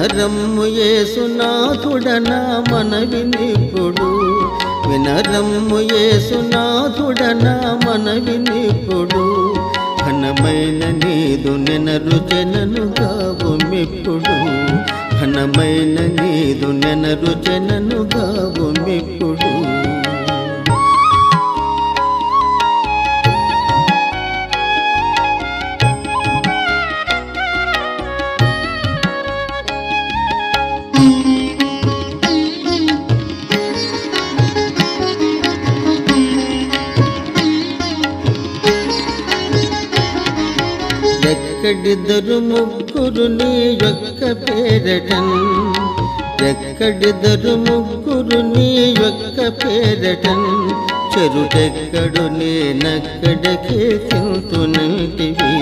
వినరమ్ము యేసునాథుడనా మనవినిప్పుడు, వినరమ్ము యేసునాథుడనా మనవినిప్పుడు. ఘనమైన నీదు నెనరు జనను గావుమిప్పుడు, ఘనమైన నీదు నెనరు జనను గావుమిప్పుడు. ఎక్కడిద్దరు ముగ్గురు నీ యొక్క పేరటన్, ఎక్కడిద్దరు ముగ్గురు నీ యొక్క పేరటన్. చెరుటెక్కడు నేనక్కడికే తింటునంటివి,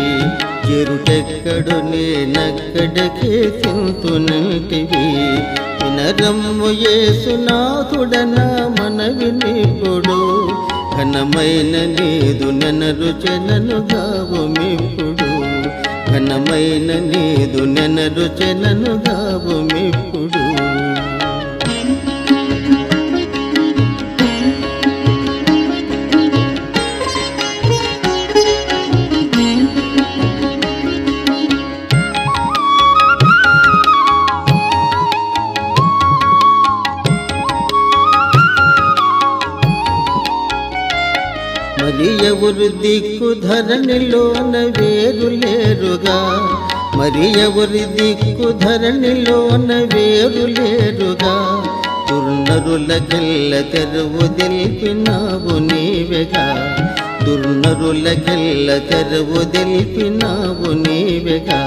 చెరుటెక్కడు నేనక్కడికే తింటునంటివి. వినరమ్ము యేసునాథుడనా మనవినిప్పుడు, ఘనమైన నీదు నెనరు జనను గావుమిప్పుడు, ఘనమైన నీదు నెనరు జనను గావుమిప్పుడు. మరి ఎవరు దిక్కు ధరణిలోన వేరు లేరుగా, మరి ఎవరి దిక్కు ధరణిలోన వేరు లేరుగా. దుర్నరులకెల్ల తెరువు దిల్పినావు నీవెగా, దుర్నరులకెల్ల తెరువు దిల్పినావు నీవెగా.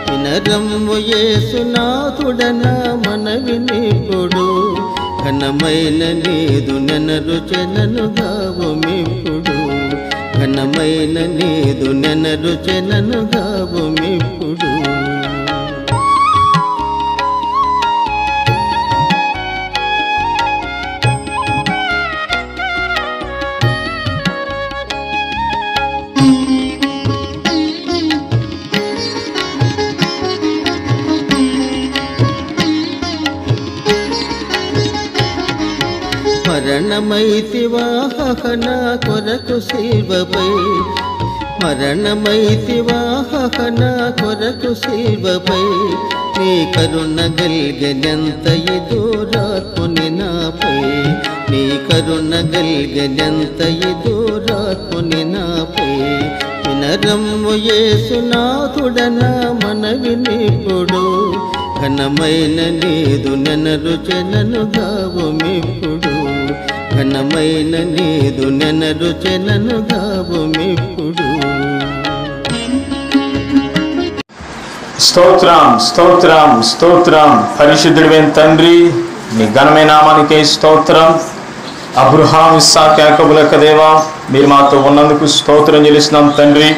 వినరమ్ము యేసునాథుడనా మనవినిప్పుడు, ఘనమైన నీదు నెనరు జనను గావుమిప్పుడు, ఘనమైన నీదు నెనరు జనను గావుమిప్పుడు. మరణమైతివా నా కొరకు శిల్వపై, మరణమైతివా నా కొరకు శిల్వపై. నీ కరుణ గల్గెనెంత దూరాత్ముని నాపై, నీ కరుణ గల్గెనెంత దూరాత్ముని నాపై. వినరమ్ము యేసునాథుడనా మనవినిప్పుడు, ఘనమైన నీదు నెనరు జనను గావుమిప్పుడు, ఘనమైన నీదు నెనరు జనను గావుమిప్పుడు. స్తోత్రం స్తోత్రం స్తోత్రం. పరిశుద్ధుడైన తండ్రి నీ ఘనమైన నామానికే స్తోత్రం. అబ్రహాము ఇస్సాకు యాకోబుల యొక్క దేవా, మీరు మాతో ఉన్నందుకు స్తోత్రం చెల్లిస్తున్నాం తండ్రి.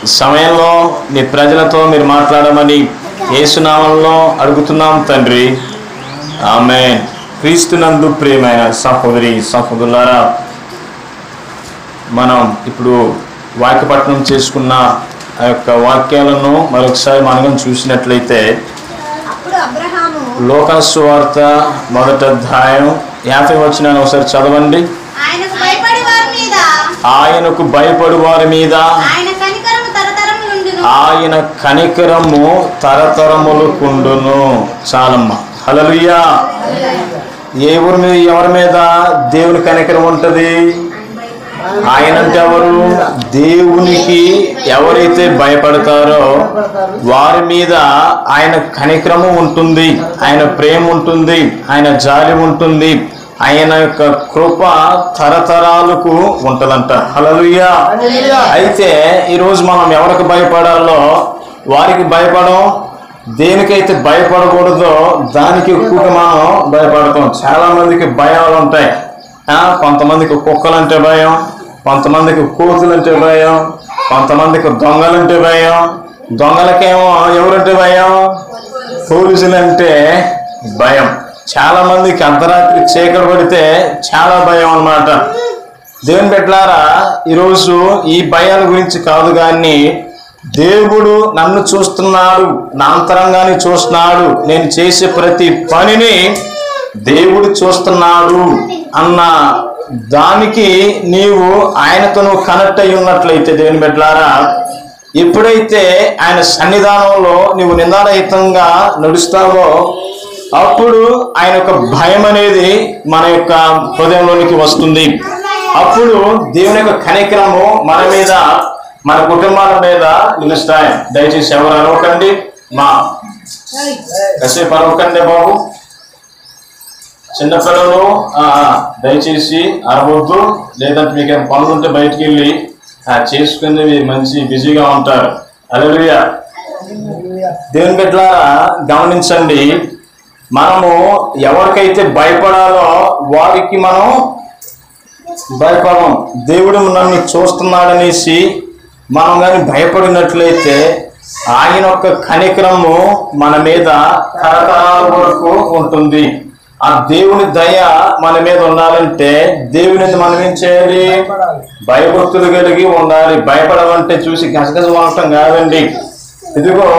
ఈ సమయంలో నీ ప్రజలతో మీరు మాట్లాడమని యేసునామంలో అడుగుతున్నాం తండ్రి, ఆమేన్. క్రీస్తునందు ప్రియమైన సహోదరి సహోదరులారా, మనం ఇప్పుడు వాక్యపట్నం చేసుకున్న ఆ యొక్క వాక్యాలను మరొకసారి మనం చూసినట్లయితే, లోకాసు సువార్త 1వ అధ్యాయం 50వ వచనాన్ని ఒకసారి చదవండి. ఆయనకు భయపడు వారి మీద ఆయన కనికరము తరతరములు కుండును. చాలమ్మా, హల్లెలూయా. ఎవరి మీద దేవుని కనికరం ఉంటది? ఆయన అంటే ఎవరు? దేవునికి ఎవరైతే భయపడతారో వారి మీద ఆయన కనికరము ఉంటుంది, ఆయన ప్రేమ ఉంటుంది, ఆయన జాలి ఉంటుంది, ఆయన యొక్క కృప తరతరాలకు ఉంటదంట. హల్లెలూయా. అయితే ఈరోజు మనం ఎవరికి భయపడాలో వారికి భయపడం, దేనికైతే భయపడకూడదో దానికి ఎక్కువగా మనం భయపడతాం. చాలా మందికి భయాలు ఉంటాయి. కొంతమందికి కుక్కలంటే భయం, కొంతమందికి కోతులంటే భయం, కొంతమందికి దొంగలంటే భయం. దొంగలకేమో ఎవరంటే భయం? పోలీసులంటే భయం. చాలా మందికి అర్ధరాత్రి చీకటి పడితే చాలా భయం అన్నమాట. దేవుని బిడ్డలారా, ఈరోజు ఈ భయాల గురించి కాదు కానీ దేవుడు నన్ను చూస్తున్నాడు, నా అంతరంగాన్ని చూస్తున్నాడు, నేను చేసే ప్రతి పనిని దేవుడు చూస్తున్నాడు అన్న దానికి నీవు ఆయనతో నువ్వు కనెక్ట్ అయి ఉన్నట్లయితే దేవుని బిడ్డలారా, ఎప్పుడైతే ఆయన సన్నిధానంలో నువ్వు నిందారహితంగా నడుస్తావో అప్పుడు ఆయన యొక్క భయం అనేది మన యొక్క హృదయంలోనికి వస్తుంది. అప్పుడు దేవుని యొక్క కనికరము మన మీద, మన కుటుంబాల మీద నిలుస్తాయి. దయచేసి ఎవరు అరవకండి, మా కాసేపు అరవకండి బాబు. చిన్నపిల్లలు దయచేసి అరవద్దు, లేదంటే మీకు ఏమైనా పనులు ఉంటే బయటికి వెళ్ళి చేసుకుని మంచి బిజీగా ఉంటారు. హల్లెలూయా. దేవుని బిడ్డలారా గమనించండి, మనము ఎవరికైతే భయపడాలో వారికి మనం భయపడం. దేవుడు నన్ను చూస్తున్నాడనేసి మనం కానీ భయపడినట్లయితే ఆయన యొక్క కనికరము మన మీద తరతరాల వరకు ఉంటుంది. ఆ దేవుని దయ మన మీద ఉండాలంటే దేవుని మనం ఏం చేయాలి? భయభక్తులు కలిగి ఉండాలి. భయపడమంటే చూసి గసగసం అనటం కాదండి. ఇదిగో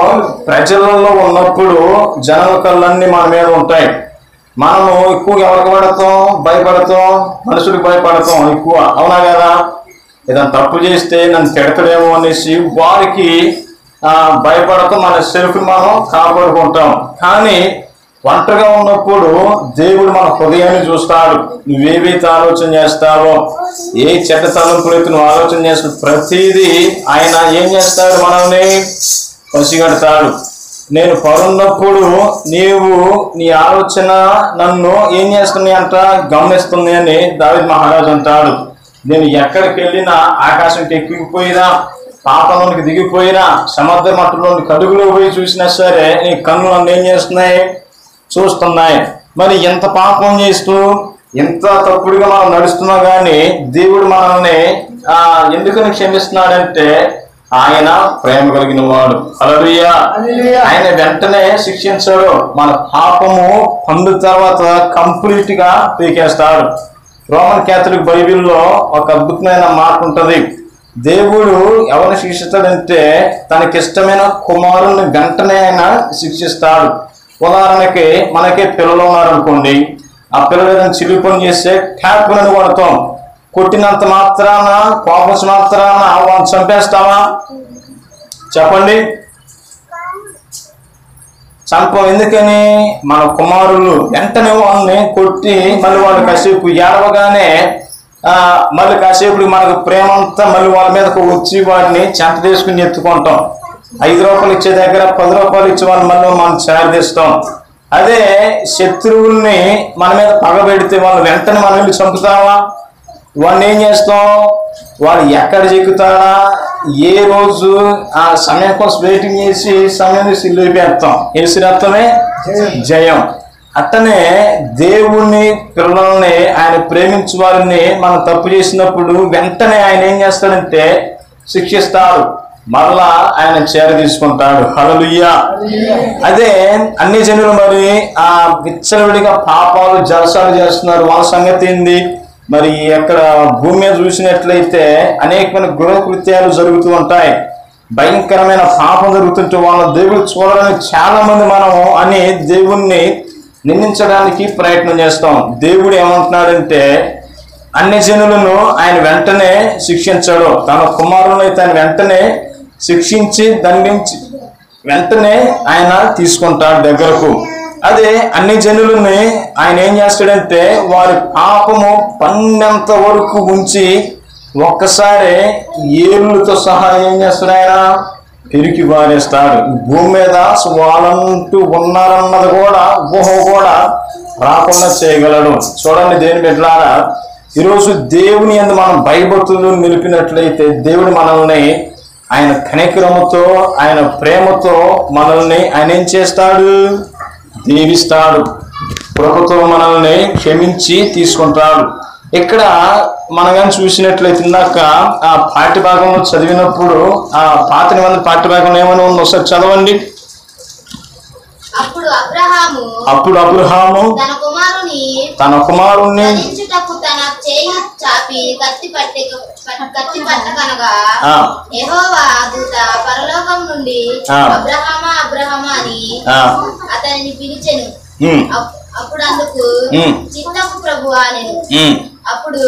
ప్రజలలో ఉన్నప్పుడు జనం కళ్ళన్నీ మన మీద ఉంటాయి. మనము ఎక్కువగా ఎవరికి పడతాం? భయపడతాం, మనుషులకు భయపడతాం ఎక్కువ, అవునా కదా? ఏదైనా తప్పు చేస్తే నన్ను తిడతాడేమో అనేసి వారికి భయపడతాం, మన సెల్ఫ్ మనం కాపాడుకుంటాం. కానీ ఒంటరిగా ఉన్నప్పుడు దేవుడు మన హృదయాన్ని చూస్తాడు. నువ్వేవైతే ఆలోచన చేస్తావో, ఏ చెడ్డ తలంపులైతే నువ్వు ఆలోచన చేస్తావు, ప్రతిదీ ఆయన ఏం చేస్తాడు? మనల్ని పసిగడతాడు. నేను పరున్నప్పుడు నీవు నీ ఆలోచన నన్ను ఏం చేస్తుంది అంట గమనిస్తుంది అని దావీదు మహారాజు అంటాడు. నేను ఎక్కడికి వెళ్ళినా, ఆకాశంకి ఎక్కిపోయినా, పాపంలోనికి దిగిపోయినా, సముద్ర మట్టంలోని కడుగులో పోయి చూసినా సరే నీ కన్ను నన్ను ఏం చేస్తున్నాయి? చూస్తున్నాయి. మరి ఎంత పాపం చేస్తూ ఎంత తప్పుడుగా మనం నడుస్తున్నా కానీ దేవుడు మనల్ని ఎందుకని క్షమిస్తున్నాడంటే ఆయన ప్రేమ కలిగిన వాడు. హల్లెలూయా. ఆయన వెంటనే శిక్షించాడు. మన పాపము పండు తర్వాత కంప్లీట్ గా పీకేస్తాడు. రోమన్ క్యాథలిక్ బైబిల్లో ఒక అద్భుతమైన మాట ఉంటది. దేవుడు ఎవరిని శిక్షిస్తాడంటే తనకిష్టమైన కుమారుని వెంటనే ఆయన శిక్షిస్తాడు. ఉదాహరణకి మనకి పిల్లలు ఉన్నారనుకోండి, ఆ పిల్లలు ఏదైనా చిల్లి పని చేస్తే ట్యాప్ని కొడతాం. కొట్టినంత మాత్రాన, కోపం మాత్రాన వాళ్ళని చంపేస్తావా? చెప్పండి, చంపం. ఎందుకని? మన కుమారులు వెంటనే వాళ్ళని కొట్టి మళ్ళీ వాళ్ళు కాసేపు ఏడవగానే మళ్ళీ కాసేపు మనకు ప్రేమ అంతా మళ్ళీ వాళ్ళ మీదకు వచ్చి వాడిని చెంత తీసుకుని ఎత్తుకుంటాం. 5 రూపాయలు ఇచ్చే దగ్గర 10 రూపాయలు ఇచ్చే వాళ్ళు మళ్ళీ మనం చేరదీస్తాం. అదే శత్రువుల్ని మన మీద పగబెడితే వాళ్ళు వెంటనే మనం వెళ్ళి చంపుతావా? వాడిని ఏం చేస్తాం? వాడు ఎక్కడ చెక్కుతాడా, ఏ రోజు ఆ సమయం కోసం వెయిటింగ్ చేసి సమయం సిల్లిపేస్తాం. ఏసురత్వమే జయం. అట్టనే దేవుణ్ణి, పిల్లల్ని, ఆయన ప్రేమించు వారిని మనం తప్పు చేసినప్పుడు వెంటనే ఆయన ఏం చేస్తాడంటే శిక్షిస్తాడు, మరలా ఆయన చేర తీసుకుంటాడు. హల్లెలూయా. అదే అన్ని జనులు మరి ఆ విచ్చలవిడిగా పాపాలు జలసాలు చేస్తున్నారు. వాళ్ళ సంగతి ఏంది? మరి అక్కడ భూమి మీద చూసినట్లయితే అనేకమైన గృహకృత్యాలు జరుగుతూ ఉంటాయి. భయంకరమైన పాపం జరుగుతుంటే వాళ్ళ దేవుడు చూడాలని చాలా మంది మనం అని దేవుణ్ణి నిందించడానికి ప్రయత్నం చేస్తాం. దేవుడు ఏమంటున్నాడంటే అన్ని జనులను ఆయన వెంటనే శిక్షించాడు. తన కుమారులను అయితే ఆయన వెంటనే శిక్షించి దండించి వెంటనే ఆయన తీసుకుంటాడు దగ్గరకు. అదే అన్ని జనులని ఆయన ఏం చేస్తాడంటే వారి పాపము పండేంత వరకు ఉంచి ఒక్కసారి ఏళ్ళతో సహా ఏం చేస్తాడు? ఆయన పెరికి పారేస్తాడు. భూమి మీద వాళ్ళంటూ ఉన్నారన్నది కూడా ఊహ కూడా రాకుండా చేయగలడు. చూడండి దేవుని బిడ్డలారా, ఈరోజు దేవుని యందు మనం భయభక్తులు నిలిపినట్లయితే దేవుడు మనల్ని ఆయన కనికరముతో, ఆయన ప్రేమతో మనల్ని ఆయన ఏం చేస్తాడు? దీవిస్తాడు. ప్రభుత్వం మనల్ని క్షమించి తీసుకుంటాడు. ఇక్కడ మనం కానీ చూసినట్లయితే ఇందాక ఆ పాఠ్యభాగంలో చదివినప్పుడు ఆ పాత నిబంధన పాఠ్యభాగంలో ఏమైనా ఉందో ఒకసారి చదవండి. అప్పుడు అబ్రహాము తన కుమారుణ్ణి చేయి చాపి కత్తి పట్టకనగా యెహోవా దూత పరలోకం నుండి అబ్రహామా అబ్రహామా అని అతనిని పిలిచెను. అప్పుడు అందుకు చిత్తము ప్రభువా నేను. అప్పుడు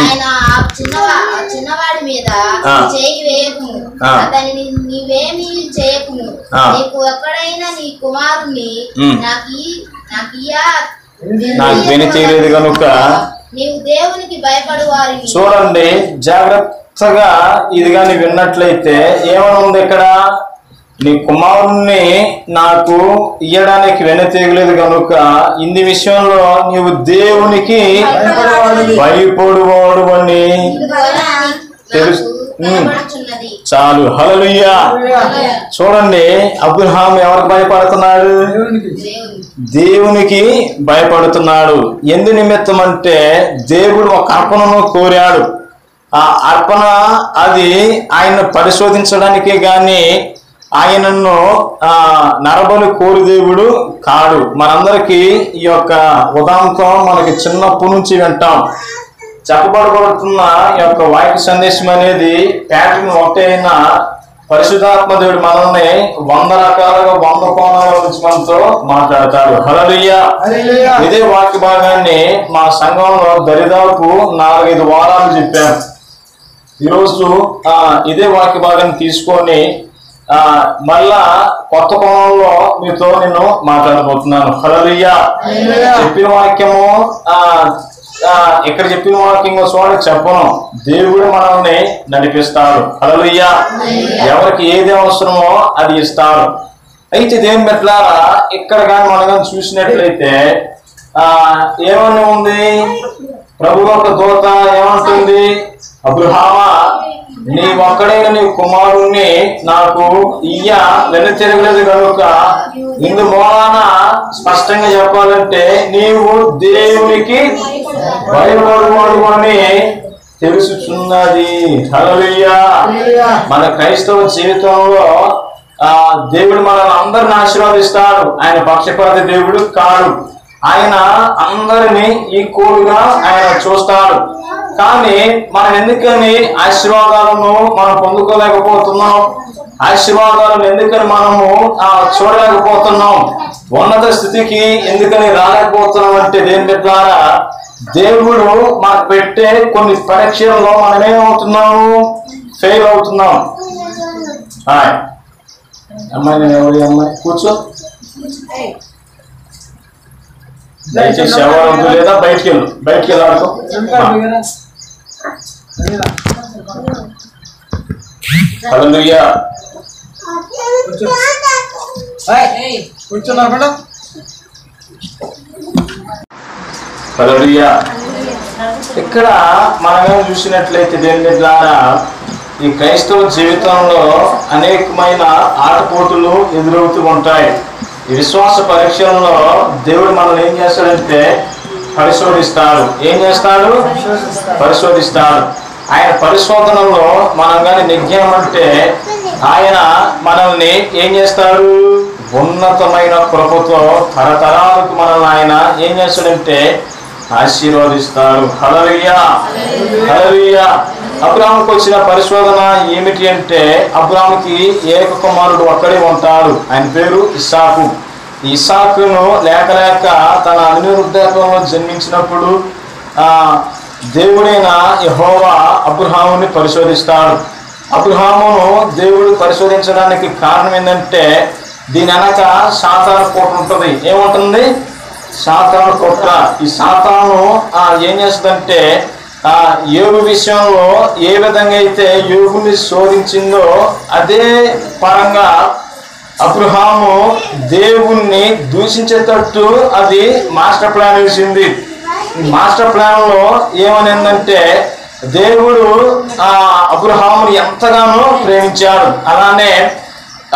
ఆయన చిన్నవాడి మీద చేయి వేయకుము, అతనిని నీవేమీ చేయకుము, నీకు ఎక్కడైనా నీ కుమారుణ్ణి నాకు వినితీయలేదు కనుక నీవు దేవునికి భయపడు వారిని. చూడండి జాగ్రత్తగా ఇది కానీ విన్నట్లయితే ఏమని ఉంది ఇక్కడ? నీ కుమారుణ్ణి నాకు ఇయ్యడానికి వెనతీయలేదు కనుక ఇన్ని విషయంలో నీవు దేవునికి భయపడువాడు అని తెలుసు. చాలు. హల్లెలూయా. చూడండి అబ్రహాం ఎవరికి భయపడుతున్నాడు? దేవునికి భయపడుతున్నాడు. ఎందు నిమిత్తం అంటే దేవుడు ఒక అర్పణను కోరాడు. ఆ అర్పణ అది ఆయన పరిశోధించడానికే గాని ఆయనను నరబలి కోరు దేవుడు కాడు. మనందరికీ ఈ యొక్క ఉదాంతం మనకి చిన్నప్పటి నుంచి వింటాం. చెప్పబడబడుతున్న ఈ యొక్క వాక్య సందేశం అనేది ప్యాటర్న్ ఒకటే అయినా పరిశుద్ధాత్మ దేవుడు మనల్ని 100 రకాలుగా 100 కోణాల నుంచి మనతో మాట్లాడతాడు. హల్లెలూయా. ఇదే వాక్య భాగాన్ని మా సంఘంలో దరిదాపు 4-5 వారాలు చెప్పాను. ఈరోజు ఇదే వాక్య భాగాన్ని తీసుకొని మళ్ళా కొత్త కోణంలో మీతో నేను మాట్లాడబోతున్నాను. హల్లెలూయా. చెప్పిన వాక్యము ఇక్కడ చెప్పిన వాక్యం చూడండి, చెప్పను. దేవుడు మనల్ని నడిపిస్తాడు. హల్లెలూయా. ఎవరికి ఏది అవసరమో అది ఇస్తాడు. అయితే దేవుని బిడ్డలారా ఇక్కడ కానీ మనం కానీ చూసినట్లయితే ఏమని ఉంది? ప్రభు ఒక దూత ఏమంటుంది? అబ్రహామా, నీ ఒక్కడైన నీ కుమారుణ్ణి నాకు వెనతిరగలేదు కనుక ఇందు మూలాన స్పష్టంగా చెప్పాలంటే నీవు దేవునికి భయపడువాడు అని తెలుసుచున్నది. హల్లెలూయా. మన క్రైస్తవ జీవితంలో దేవుడు మనల్ని అందరిని ఆశీర్వదిస్తాడు. ఆయన పక్షపాతి దేవుడు కాదు. ఆయన అందరినీ ఈక్వల్గా ఆయన చూస్తాడు. కానీ మనం ఎందుకని ఆశీర్వాదాలను మనం పొందుకోలేకపోతున్నాం? ఆశీర్వాదాలను ఎందుకని మనము చూడలేకపోతున్నాం? ఉన్నత స్థితికి ఎందుకని రాలేకపోతున్నాం అంటే దేని ద్వారా దేవుడు మనకు పెట్టే కొన్ని పరీక్షల్లో మనమేమవుతున్నాము? ఫెయిల్ అవుతున్నాం. అమ్మాయి, నేను ఎవరి అమ్మాయి? కూర్చో. దయచేసి ఎవరు లేదా బయటికి వెళ్ళాడుకో. హల్లెలూయా. హల్లెలూయా. ఇక్కడ మనం చూసినట్లయితే దేని ద్వారా ఈ క్రైస్తవ జీవితంలో అనేకమైన ఆటపోటులు ఎదురవుతూ ఉంటాయి. ఈ విశ్వాస పరీక్షల్లో దేవుడు మనల్ని ఏం చేస్తాడంటే పరిశోధిస్తాడు. ఏం చేస్తాడు? పరిశోధిస్తాడు. ఆయన పరిశోధనలో మనం కానీ నెగ్గామంటే ఆయన మనల్ని ఏం చేస్తాడు? ఉన్నతమైన కృపతో తరతరాలకు మనల్ని ఆయన ఏం చేస్తాడంటే ఆశీర్వదిస్తాడు. హల్లెలూయా. హల్లెలూయా. అబ్రాహాముకు వచ్చిన పరిశోధన ఏమిటి అంటే అబ్రాహాముకి ఏక కుమారుడు ఒక్కడే ఉంటాడు. ఆయన పేరు ఇస్సాకు. ఇస్సాకును లేక తన అనివృద్ధాత్వంలో జన్మించినప్పుడు దేవుడైన యెహోవా అబ్రహాముని పరిశోధిస్తాడు. అబ్రహామును దేవుడు పరిశోధించడానికి కారణం ఏంటంటే దీని వెనక సాతాను కోట ఉంటుంది. ఏముంటుంది? సాతాను కోట. ఈ సాతాను ఏం చేస్తుందంటే యోగు విషయంలో ఏ విధంగా అయితే యోగుని శోధించిందో అదే పరంగా అబ్రహాము దేవుణ్ణి దూషించేటట్టు అది మాస్టర్ ప్లాన్ వేసింది. మాస్టర్ ప్లాన్ లో ఏమనిందంటే దేవుడు అబ్రహాముని ఎంతగానో ప్రేమించాడు. అలానే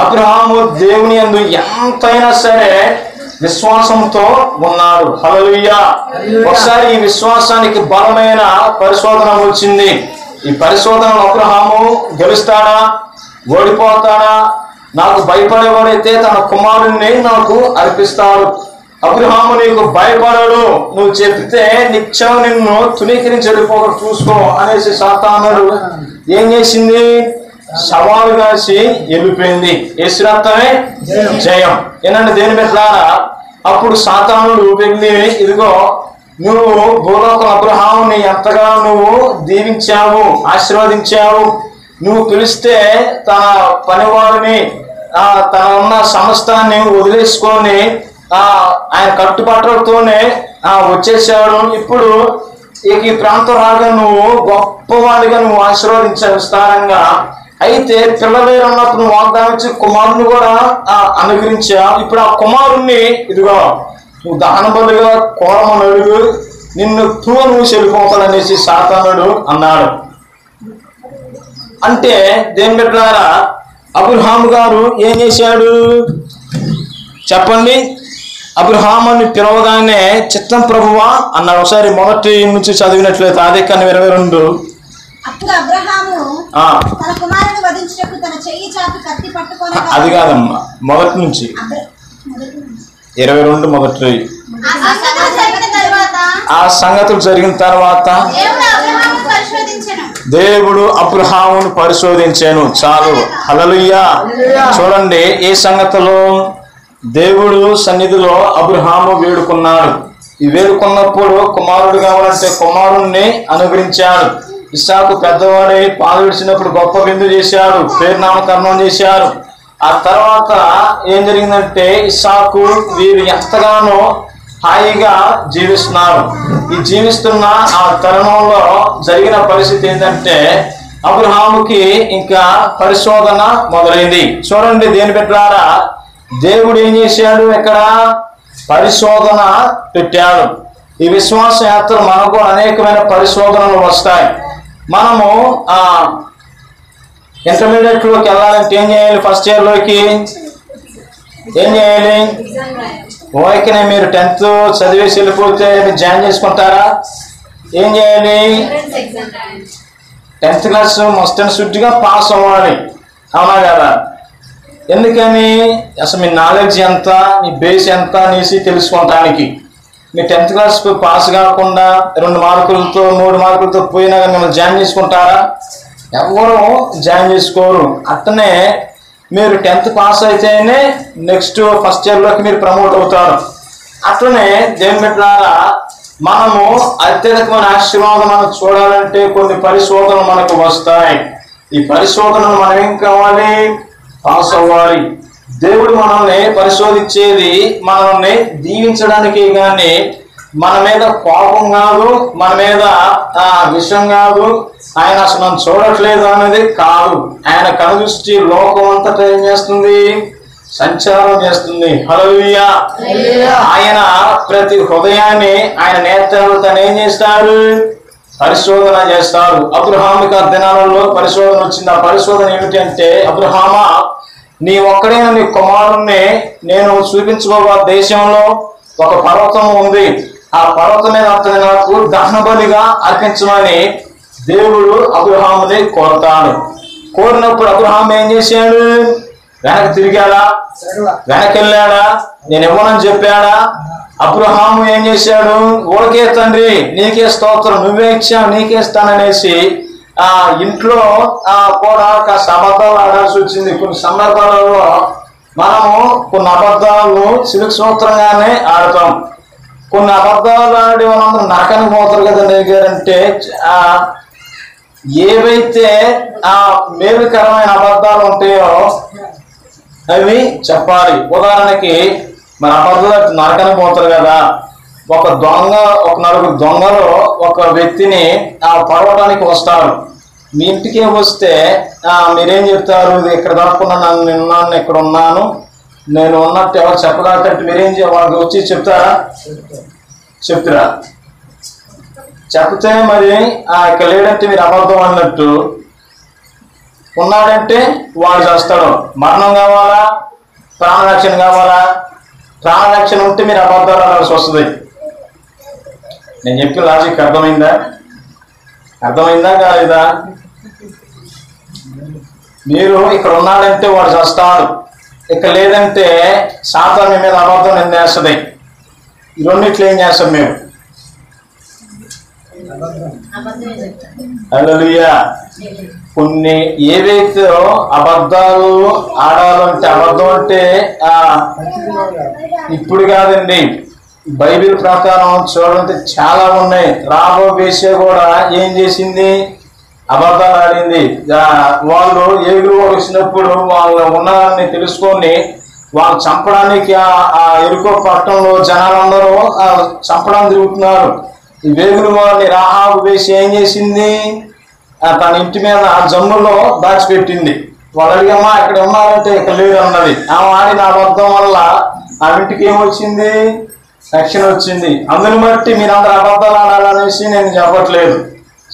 అబ్రహాము దేవుని యందు ఎంతైనా సరే విశ్వాసంతో ఉన్నాడు. హల్లెలూయా. ఒకసారి ఈ విశ్వాసానికి బలమైన పరిశోధన వచ్చింది. ఈ పరిశోధనలో అబ్రహాము గెలుస్తాడా, ఓడిపోతాడా? నాకు భయపడేవాడైతే తన కుమారుణ్ణి నాకు అర్పిస్తాడు. అబ్రహాము నీకు భయపడడు, నువ్వు చెప్తే నిత్యం నిన్ను తునీకరించి వెళ్ళిపోక చూసుకో అనేసి సాతానుడు ఏం చేసింది? సవాలు కాసి వెళ్ళిపోయింది. యేసు రక్తమే జయం. ఏనంటే దేని పెట్టారా? అప్పుడు సాతానుడు వెళ్ళి, ఇదిగో నువ్వు భూలోకం అబ్రహాముని ఎంతగా నువ్వు దీవించావు, ఆశీర్వదించావు, నువ్వు పిలిస్తే తన పనివారిని తన ఉన్న సమస్తాన్ని వదిలేసుకొని ఆయన కట్టుబాట్లతోనే వచ్చేసాడు. ఇప్పుడు ఈ ప్రాంతం రాగా నువ్వు గొప్పవాడిగా నువ్వు ఆశీర్వదించావు విస్తారంగా. అయితే పిల్లలు ఉన్నప్పుడు నువ్వు వాగ్దానం ఇచ్చి కుమారుని కూడా అనుగ్రహించావు. ఇప్పుడు ఆ కుమారుణ్ణి ఇదిగో నువ్వు దహన బలుగా కోరమని అడుగు, నిన్ను నువ్వు చెల్లిపోతాడనేసి సాతానుడు అన్నాడు. అంటే దేని బిడ్డలారా, అబ్రహాము గారు ఏం చేశాడు చెప్పండి? అబ్రహాముని పిలవగానే చిత్తం ప్రభువా అన్నాడు. ఒకసారి మొదటి నుంచి చదివినట్లయితే ఆదికాండం 22. అప్పుడు అబ్రహాము తన కుమారుని వధించుటకు తన చెయ్యి చాపి కత్తి పట్టుకొని, అది కాదమ్మా, మొదటి నుంచి 22 మొదటి. ఆ సంగతులు జరిగిన తర్వాత దేవుడు అబ్రహామును పరిశోధించాను. చాలు, హల్లెలూయా. చూడండి, ఏ సంగతులు దేవుడు సన్నిధిలో అబ్రహాము వేడుకున్నాడు. ఈ వేడుకున్నప్పుడు కుమారుడు కావాలంటే కుమారుణ్ణి అనుగ్రహించాడు. ఇస్సాకు పెద్దవాడై పాలు విడిచినప్పుడు గొప్ప విందు చేశాడు, పేరు నామకరణం చేశారు. ఆ తర్వాత ఏం జరిగిందంటే ఇస్సాకు వీరు ఎంతగానో హాయిగా జీవిస్తున్నారు. ఈ జీవిస్తున్న ఆ తరుణంలో జరిగిన పరిస్థితి ఏంటంటే అబ్రహాముకి ఇంకా పరిశోధన మొదలైంది. చూడండి దేని పెట్టారా, దేవుడు ఏం చేశాడు? ఇక్కడ పరిశోధన పెట్టాడు. ఈ విశ్వాస యాత్ర మనకు అనేకమైన పరిశోధనలు వస్తాయి. మనము ఇంటర్మీడియట్ లోకి వెళ్ళాలంటే ఏం చేయాలి? ఫస్ట్ ఇయర్ లోకి ఏం చేయాలి? ఓకేనే మీరు 10th చదివేసి వెళ్ళిపోతే మీరు జాయిన్ చేసుకుంటారా? ఏం చేయాలి? 10th క్లాస్ మస్ట్ అండ్ షుడ్గా పాస్ అవ్వాలి, అవునా కదా? ఎందుకని? అసలు మీ నాలెడ్జ్ ఎంత, మీ బేస్ ఎంత అనేసి తెలుసుకోవటానికి. మీ 10th క్లాస్ పాస్ కాకుండా 2 మార్కులతో 3 మార్కులతో పోయినా కానీ మిమ్మల్ని జాయిన్ చేసుకుంటారా? ఎవరు జాయిన్ చేసుకోరు. అట్టనే మీరు 10th పాస్ అయితేనే నెక్స్ట్ ఫస్ట్ ఇయర్లోకి మీరు ప్రమోట్ అవుతారు. అట్లనే దేవుని బిడ్డలారా, మనము అత్యధికమైన ఆశీర్వాదం మనం చూడాలంటే కొన్ని పరిశోధనలు మనకు వస్తాయి. ఈ పరిశోధనలు మనం ఏం కావాలి? పాస్ అవ్వాలి. దేవుడు మనల్ని పరిశోధించేది మనల్ని దీవించడానికి కానీ మన మీద కోపం కాదు, మన మీద విషయం కాదు, ఆయన అసలు మనం చూడట్లేదు అనేది కాదు. ఆయన కనుదృష్టి లోకం అంతటా ఏం చేస్తుంది? సంచారం చేస్తుంది. హల్లెలూయా. ఆయన ప్రతి హృదయాన్ని ఆయన నేత్రాలతో ఏం చేస్తారు? పరిశోధన చేస్తారు. అబ్రహాముకి ఆ దినాలలో పరిశోధన వచ్చింది. ఆ పరిశోధన ఏమిటి అంటే, అబ్రహామా నీ ఒక్కడైన నీ కుమారుణ్ణి నేను చూపించుకోబో దేశంలో ఒక పర్వతం ఉంది, ఆ పర్వతం మీద అతని నాకు దహన బలిగా అర్పించమని దేవుడు అబ్రహాముని కోరతాడు. కోరినప్పుడు అబ్రహాం ఏం చేశాడు? వెనక్కి తిరిగాడా? వెనక్కి వెళ్ళాడా? నేను ఇవ్వనని చెప్పాడా? అబ్రహాము ఏం చేశాడు? ఓకే తండ్రి, నీకే స్తోత్రం, నువ్వే ఇచ్చావు, నీకే ఇస్తాననేసి ఇంట్లో కూడా కాస్త అబద్ధాలు ఆడాల్సి వచ్చింది. కొన్ని సందర్భాలలో మనము కొన్ని అబద్ధాలు సిలుకు సూత్రంగానే ఆడతాం. కొన్ని అబద్ధాలు ఆడి వాళ్ళందరూ నరకానికి పోతారు కదండి గారంటే, ఏవైతే మేలుకరమైన అబద్ధాలు ఉంటాయో అవి చెప్పాలి. ఉదాహరణకి మన అబద్ధాలు నరకానికి పోతారు కదా. ఒక నలుగురు దొంగలు ఒక వ్యక్తిని పడవడానికి వస్తారు. మీ ఇంటికే వస్తే మీరేం చెప్తారు? ఇది ఇక్కడ దాక్కున్నా, నేను ఇక్కడ ఉన్నాను, నేను ఉన్నట్టు ఎవరు చెప్పదాకంటే మీరేం వాళ్ళకి వచ్చి చెప్తారా? చెప్తారా? చెప్తే మరి ఇక్కడ లేడంటే మీరు అబద్ధం అన్నట్టు, ఉన్నాడంటే వాడు చేస్తాడు. మరణం కావాలా? ప్రాణరక్షణ కావాలా? ప్రాణరక్షణ ఉంటే మీరు అబద్ధాలు అనాల్సి వస్తుంది. నేను చెప్పిన లాజిక్ అర్థమైందా? అర్థమైందా కాలేదా? మీరు ఇక్కడ ఉన్నాడంటే వాడు చేస్తాడు, ఇక్కడ లేదంటే సాతాను మీ మీద అబద్ధం నిందేస్తుంది. ఈ రెండిట్లో ఏం చేస్తాం మేము? హల్లెలూయా. కొన్ని ఏవైతే అబద్ధాలు ఆడాలంటే, అబద్ధం అంటే ఇప్పుడు కాదండి, బైబిల్ ప్రకారం చూడాలంటే చాలా ఉన్నాయి. రాబో వేసే కూడా ఏం చేసింది? అబద్ధాలు ఆడింది. వాళ్ళు ఏగురు వచ్చినప్పుడు వాళ్ళు ఉన్నారని తెలుసుకొని వాళ్ళు చంపడానికి ఆ ఎరుకో పట్టణంలో జనాలందరూ చంపడానికి తిరుగుతున్నారు. ఈ వేగులు వారిని రాహాబు వేసి ఏం చేసింది? తన ఇంటి మీద ఆ జమ్ములో దాచిపెట్టింది. వాళ్ళు అడిగమ్మా ఇక్కడ ఉన్నారంటే ఇక్కడ లేరు అన్నది. ఆమె ఆడిన అబద్ధం వల్ల ఆ ఇంటికి ఏమొచ్చింది? రక్షణ వచ్చింది. అందుని బట్టి మీరందరూ అబద్ధాలు ఆడాలనేసి నేను చెప్పట్లేదు.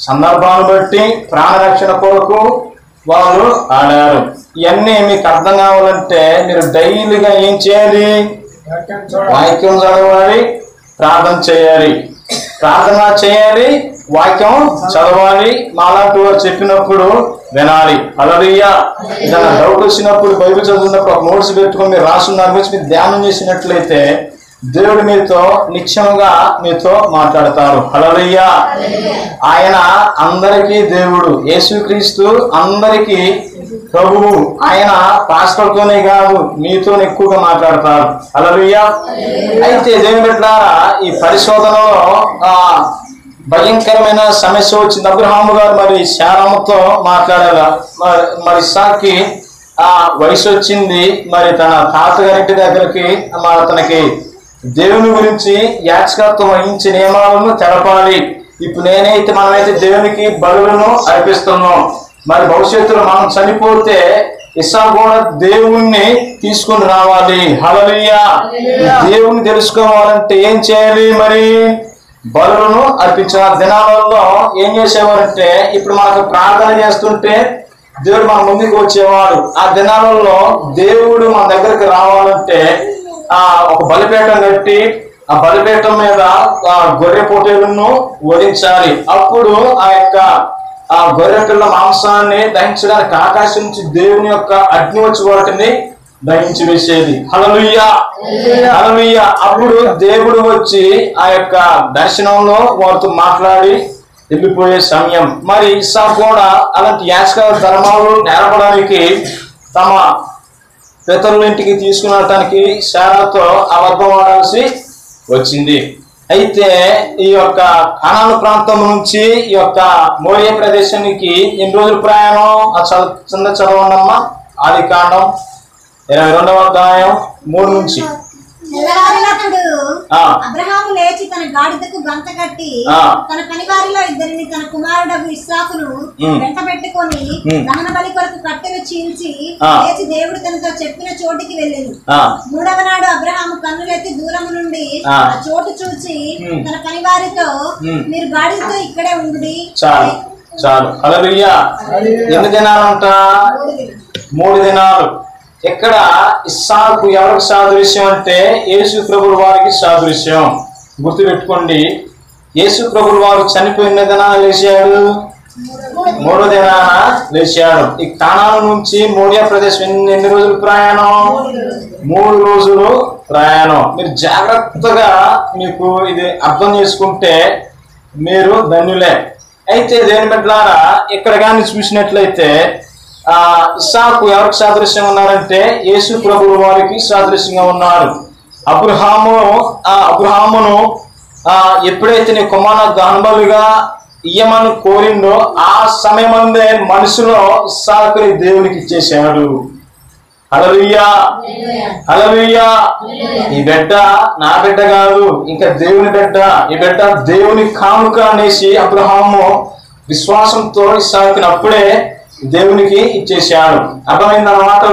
సందర్భాన్ని బట్టి ప్రాణరక్షణ కొరకు వాళ్ళు ఆడారు. ఇవన్నీ మీకు అర్థం కావాలంటే మీరు డైలీగా ఏం చేయాలి? వాక్యం చదవాలి, ప్రార్థన చేయాలి. ప్రార్థన చేయాలి, వాక్యం చదవాలి. మాలాంటి వారు చెప్పినప్పుడు వినాలి. హల్లెలూయా. ఏదైనా డౌట్ వచ్చినప్పుడు బైబిల్ చదువుతున్నప్పుడు ఒక నోట్స్ పెట్టుకొని మీరు రాసున్న దాని గురించి మీరు ధ్యానం చేసినట్లయితే దేవుడు మీతో నిత్యముగా మీతో మాట్లాడతారు. హల్లెలూయా. ఆయన అందరికీ దేవుడు. యేసుక్రీస్తు అందరికీ ప్రభువు. ఆయన పాస్టర్తోనే కాదు మీతో ఎక్కువగా మాట్లాడతారు. హల్లెలూయా. అయితే దేవుని బిడ్డలారా, ఈ పరిశోధనలో భయంకరమైన సమస్య వచ్చింది. అబ్రహాము గారు మరి శారమ్మతో మాట్లాడారు. మరి ఇస్సాకి వయసు వచ్చింది. మరి తన తాతగారింటి దగ్గరికి తనకి దేవుని గురించి యాచకత్వం వహించి నియమాలను తెలపాలి. ఇప్పుడు మనమైతే దేవునికి బలులను అర్పిస్తున్నాం. మరి భవిష్యత్తులో మనం చనిపోతే ఇస్సాకు కూడా దేవుణ్ణి తీసుకుని రావాలి. హల్లెలూయా. దేవుణ్ణి తెలుసుకోవాలంటే ఏం చేయాలి? మరి బలులను అర్పించాలి. దినాలలో ఏం చేసేవారంటే, ఇప్పుడు మనకు ప్రార్థన చేస్తుంటే దేవుడు మన ముందుకు వచ్చేవాడు. ఆ దినాలలో దేవుడు మన దగ్గరికి రావాలంటే ఒక బలిపీఠం కట్టి ఆ బలిపీఠం మీద గొర్రె పొట్టేలను వధించాలి. అప్పుడు ఆ గొర్రె పిల్ల మాంసాన్ని దహించడానికి ఆకాశం నుంచి దేవుని యొక్క అగ్ని వచ్చి వాటిని దహించి వేసేది. హల్లెలూయా. హల్లెలూయా. అప్పుడు దేవుడు వచ్చి ఆ యొక్క దర్శనంలో వారితో మాట్లాడి వెళ్ళిపోయే సమయం. మరి ఇస్సాకు కూడా అలాంటి యాచక ధర్మాలు నేర్పడానికి తమ పితరుల ఇంటికి తీసుకునడానికి శారాతో అబద్ధం ఆడాల్సి వచ్చింది. అయితే ఈ యొక్క కనాను ప్రాంతం నుంచి ఈ యొక్క మోరియా ప్రదేశానికి ఎన్ని రోజుల ప్రయాణం? చిన్న చదవండమ్మా. ఆదికాండం 22వ అధ్యాయం 3 నుంచి. అబ్రహాము లేచి తన గాడిదకు గంత కట్టి తన పనివారిలో ఇద్దరిని తన కుమారుడు ఇస్సాకును వెంట పెట్టుకొని దహన బలి కొరకు కట్టెలు చీల్చి లేచి దేవుడు తనతో చెప్పిన చోటికి వెళ్ళింది. 3వ నాడు అబ్రహాము కన్నులెత్తి దూరము నుండి ఆ చోటు చూచి తన పనివారితో, మీరు గాడిదతో ఇక్కడే ఉండి. చాలు. హల్లెలూయా. ఎన్ని దినాలంట? 3 దినాలు. ఇక్కడ ఇస్సాకు ఎవరికి సాదృశ్యం అంటే యేసు ప్రభుల వారికి సాదృశ్యం. గుర్తుపెట్టుకోండి, యేసు ప్రభుల వారు చనిపోయిన దినాన లేచాడు, 3వ దినాన లేచాడు. ఈ కానాను నుంచి మోరియా ప్రదేశం ఎన్ని రోజులు ప్రయాణం? 3 రోజులు ప్రయాణం. మీరు జాగ్రత్తగా మీకు ఇది అర్థం చేసుకుంటే మీరు ధన్యులే. అయితే దేని బిడ్డలారా, ఇక్కడ కానీ చూసినట్లయితే ఇస్సాకు ఎవరికి సాదృశ్యంగా ఉన్నారంటే యేసు ప్రభువు వారికి సాదృశ్యంగా ఉన్నారు. అబ్రహామును ఎప్పుడైతే నీ కుమారుని దహనబలిగా ఇయ్యమని కోరిండో ఆ సమయమందే మనసులో ఇస్సాకుని దేవునికి ఇచ్చేశాడు. హల్లెలూయా. హల్లెలూయా. ఈ బిడ్డ నా బిడ్డ కాదు, ఇంకా దేవుని బిడ్డ. ఈ బిడ్డ దేవుని కానుక అనేసి అబ్రహాము విశ్వాసంతో ఇస్సాకుని అప్పుడే దేవునికి ఇచ్చేశాడు. అర్థమైంది అన్నమాట.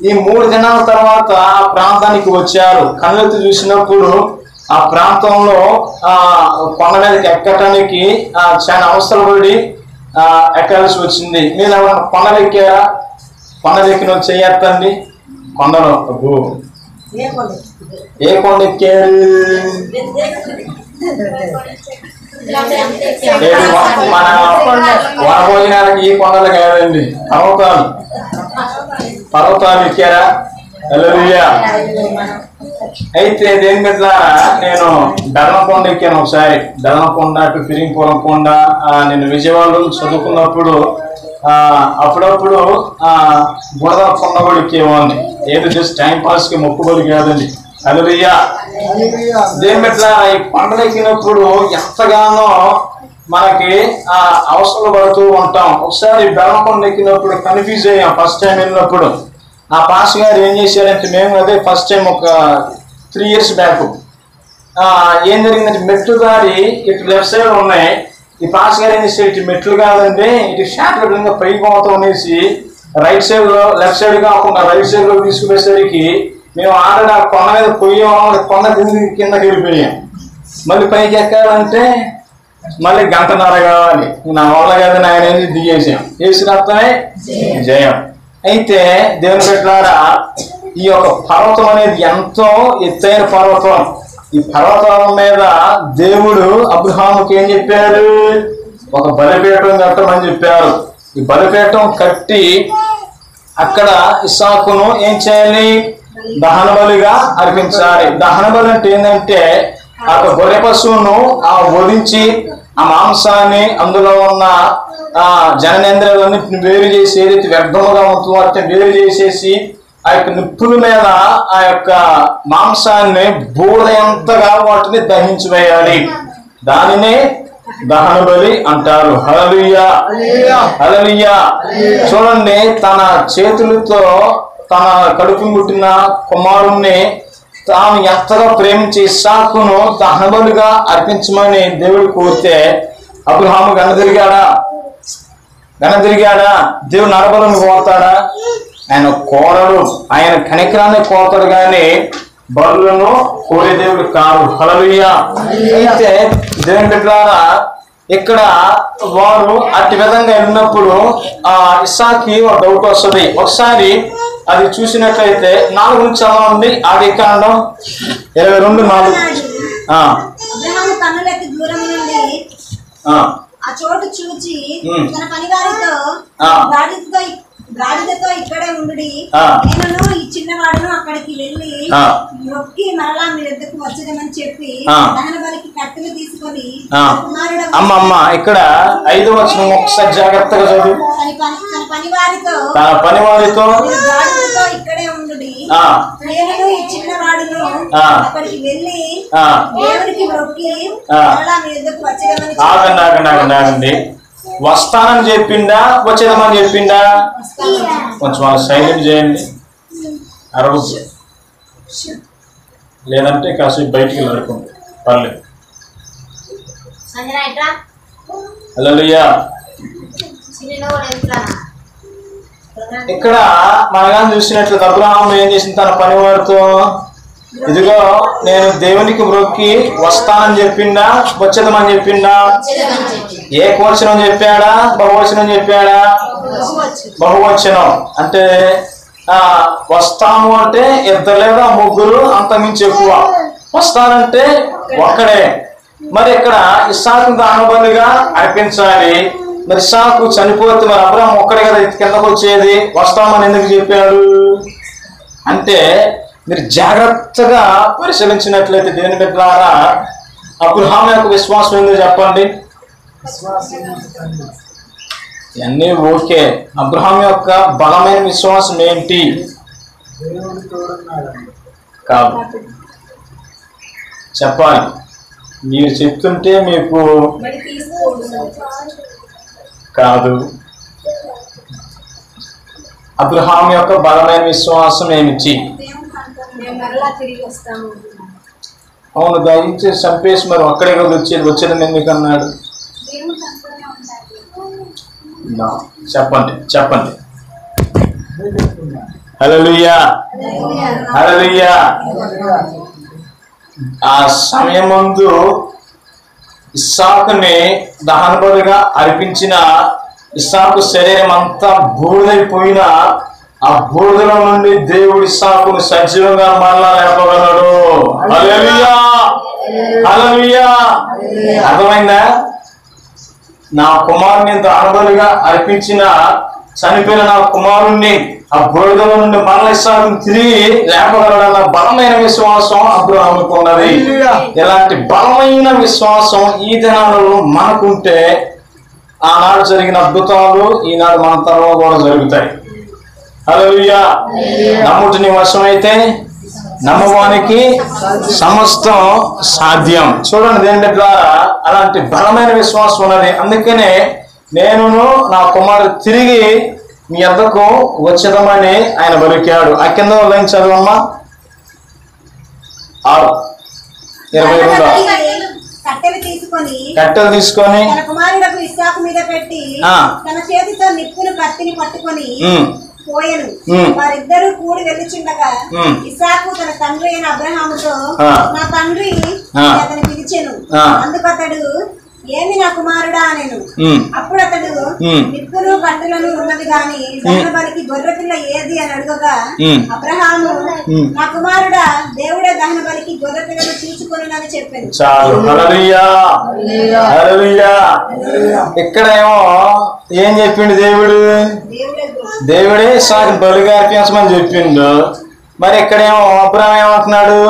ఈ 3 దినాల తర్వాత ఆ ప్రాంతానికి వచ్చారు. కళ్ళెత్తి చూసినప్పుడు ఆ ప్రాంతంలో కొండ మీదకి ఎక్కటానికి చాలా అవసరం పడి ఎక్కాల్సి వచ్చింది. మీరు ఎవరైనా కొండలెక్కారా? కొండలెక్కిన చేయత్తండి. కొండలో ఏ కొండ ఎక్కారు? మన వనభోజనాలకి ఈ కొండలు కాదండి, పర్వతాలు ఎక్కారా? హల్లెలూయా. అయితే దేని మీద నేను బెల్లంకొండ ఎక్కాను ఒకసారి. బెల్లంకొండ అటు ఫిరింపురం కొండ. నేను విజయవాడలో చదువుకున్నప్పుడు అప్పుడప్పుడు బురద కొండ కూడా ఎక్కేవాడిని. ఏదో జస్ట్ టైం పాస్ కి మొక్కుబడి కాదండి. హల్లెలూయా. దేని మీద ఈ కొండలు ఎక్కినప్పుడు ఎంతగానో మనకి అవసరం పడుతూ ఉంటాం. ఒకసారి బెల్లంకొండ ఎక్కినప్పుడు కన్ఫ్యూజ్ అయ్యాం ఫస్ట్ టైం వెళ్ళినప్పుడు. ఆ పాస్ గారు ఏం చేశారంటే, మేము అదే ఫస్ట్ టైం ఒక 3 years బ్యాక్ ఏం జరిగిందంటే, మెట్లు దారి ఇటు లెఫ్ట్ సైడ్ ఉన్నాయి. ఈ పాస్ గారు ఏం చేశారు, ఇటు మెట్లు కాదండి ఇటు షార్ట్ కట్ పైకి పోతాం అనేసి రైట్ సైడ్ లో లెఫ్ట్ సైడ్ కాకుండా రైట్ సైడ్ లో తీసుకునేసరికి మేము ఆల్రెడీ ఆ కొండ మీద పోయాం. కొండ కిందకి వెళ్ళిపోయాం. మళ్ళీ పైకి ఎక్కాలంటే మళ్ళీ 1.5 గంట కావాలి. నా వల్ల కాదని ఆయన దిగేసాం. వేసిన అర్థమే జయం. అయితే దేవుని బిడ్డలారా, ఈ యొక్క పర్వతం అనేది ఎంతో ఎత్తైన పర్వతం. ఈ పర్వతం మీద దేవుడు అబ్రహాముకి ఏం చెప్పారు, ఒక బలిపీఠం కట్టమని చెప్పారు. ఈ బలిపీఠం కట్టి అక్కడ ఇస్సాకును ఏం చేయాలి, దహన బలిగా అర్పించాలి. దహన బలి అంటే ఏంటంటే, ఆ గొర్రె పశువును వధించి ఆ మాంసాన్ని అందులో ఉన్న జననేంద్రియాలన్నింటిని వేరు చేసి, ఏదైతే వ్యర్థముగా ఉంటుందో వాటిని వేరు చేసేసి ఆ యొక్క నిప్పుల మీద ఆ యొక్క మాంసాన్ని బూడిదంతగా వాటిని దహించివేయాలి. దానినే దహన బలి అంటారు. హల్లెలూయా, హల్లెలూయా. చూడండి, తన చేతులతో తన కడుపు పుట్టిన కుమారుణ్ణి తాను ఎంతగా ప్రేమించి ఇస్సాకును దహన బలిగా అర్పించమని దేవుడు కోరితే అబ్రహాము గనదిరిగాడా? దేవుడు నరబలను కోరతాడా? ఆయన కోరడు. ఆయన కనికరాన్ని కోరతాడు కానీ బలులను కోరే దేవుడు కాదు. హల్లెలూయా. అయితే దేవుని బిడ్డలారా, ఇక్కడ వారు అట్టి విధంగా వెళ్ళినప్పుడు ఇస్సాకి ఒక డౌట్ వస్తుంది. ఒకసారి అది చూసినట్లయితే 4 నుంచి చదవండి. ఆదికాండం 22:4. అబ్రహాము కన్నులెత్తి దూరం నుండి ఆ చోటు చూచి తన పనివారితో గాడిదతో ఇక్కడే ఉండి, నేను ఈ చిన్నవాడును అక్కడికి వెళ్ళి మొక్కి మరలా మీ వద్దకు వచ్చేదమని చెప్పి దహన బలికి కట్టెలు తీసుకొని అమ్మమ్మ ఇక్కడ 5వ వచనం ఒకసారి జాగ్రత్తగా చదువు. తన పనివారితో గాడిదతో ఇక్కడే ఉండి, నేను ఈ చిన్నవాడును అక్కడికి వెళ్ళి దేవునికి మొక్కి మరలా మీ వద్దకు వచ్చేదమని. ఆగండి. వస్తానని చెప్పిండా, వచ్చేదమని చెప్పిండా? కొంచెం వాళ్ళు సైలెంట్ చేయండి, అరవద్దు. లేదంటే కాసేపు బయటికి వెళ్ళడుకోండి, పర్లేదు. హల్లెలూయా. ఇక్కడ మనగా చూసినట్లయితే అబ్రహాము ఏం చేసింది తన పనివారితో, ఇదిగో నేను దేవునికి మొక్కి వస్తానని చెప్పిండా, వచ్చేదమని చెప్పిండా? ఏ వచనం చెప్పాడా, బహువచనం చెప్పాడా? బహువచనం. అంటే వస్తాము అంటే 2 లేదా 3, అంతమించి ఎక్కువ. వస్తానంటే ఒక్కడే. మరి ఇక్కడ ఇస్సాకు దహన బలిగా అర్పించాలి. మరి ఇస్సాకు చనిపోతే మరి అబ్రహాము ఒక్కడే కదా కిందకు వచ్చేది. వస్తామని ఎందుకు చెప్పాడు అంటే, మీరు జాగ్రత్తగా పరిశీలించినట్లయితే దేవుని బిడ్డలారా, అబ్రహాము యొక్క విశ్వాసం ఏందో చెప్పండి. ఇవన్నీ ఓకే. అబ్రహాం యొక్క బలమైన విశ్వాసం ఏంటి? కాదు, చెప్పాలి. మీరు చెప్తుంటే మీకు కాదు. అబ్రహాం యొక్క బలమైన విశ్వాసం ఏమిటి? అవును, దయచేసి చంపేసి మరి ఒక్కడే కదా వచ్చేది ఎందుకన్నాడు? చెప్పండి. హల్లెలూయా, హల్లెలూయా. ఆ సమయం ముందు ఇస్సాకుని దహన బలిగా అర్పించిన ఇస్సాకు శరీరం అంతా బూడిదైపోయినా ఆ బూడిదలో నుండి దేవుడు ఇస్సాకును సజీవంగా మరలా లేపగలడు. హల్లెలూయా, హల్లెలూయా. అర్థమైందా? నా కుమారుని దహన బలిగా అర్పించిన చనిపోయిన నా కుమారుణ్ణి ఆ బురదలో నుండి మరల ఇస్సాకును తిరిగి లేపగలడన్న బలమైన విశ్వాసం అబ్రహాముకు ఉన్నది. ఇలాంటి బలమైన విశ్వాసం ఈ దినాలలో మనకుంటే ఆనాడు జరిగిన అద్భుతాలు ఈనాడు మన తరంలో కూడా జరుగుతాయి. హల్లెలూయా. నమ్ముట నీ వశమైతే నమ్మవానికి సమస్తం సాధ్యం. చూడండి దేని ద్వారా అలాంటి బలమైన విశ్వాసం ఉన్నది. అందుకనే నేనును నా కుమారుడు తిరిగి మీ వద్దకు వచ్చేదమని ఆయన పలికాడు. ఆ కింద లైన్ చదవమ్మా. 6:22 కట్టెలు తీసుకొని తన కుమారుడకు ఇస్సాకు మీద పెట్టి తన చేతితో నిప్పును కత్తిని పట్టుకొని పోయెను. వారిద్దరూ కూడి వెళ్ళుచుండగా ఇస్సాకు తన తండ్రి అయిన అబ్రహాముతో నా తండ్రి అతను పిలిచెను. అందుకు అతడు ఏమి నా కుమారుడా అనెను. అప్పుడు అతడు నిప్పులు కట్టెలను ఉన్నది గాని దహన బలికి గొర్రె పిల్ల ఏది అని అడుగగా అబ్రహాము నా కుమారుడా దేవుడే దహన బలికి గొర్రె పిల్లను చూసుకొనునని చెప్పాను. చాలు. హల్లెలూయా. హల్లెలూయా. ఇక్కడేమో ఏం చెప్పిండు దేవుడు? దేవుడే ఇస్సాకును బలిగా అర్పించమని చెప్పిండు. మరి ఇక్కడేమో అబ్రహాము ఏమంటున్నాడు?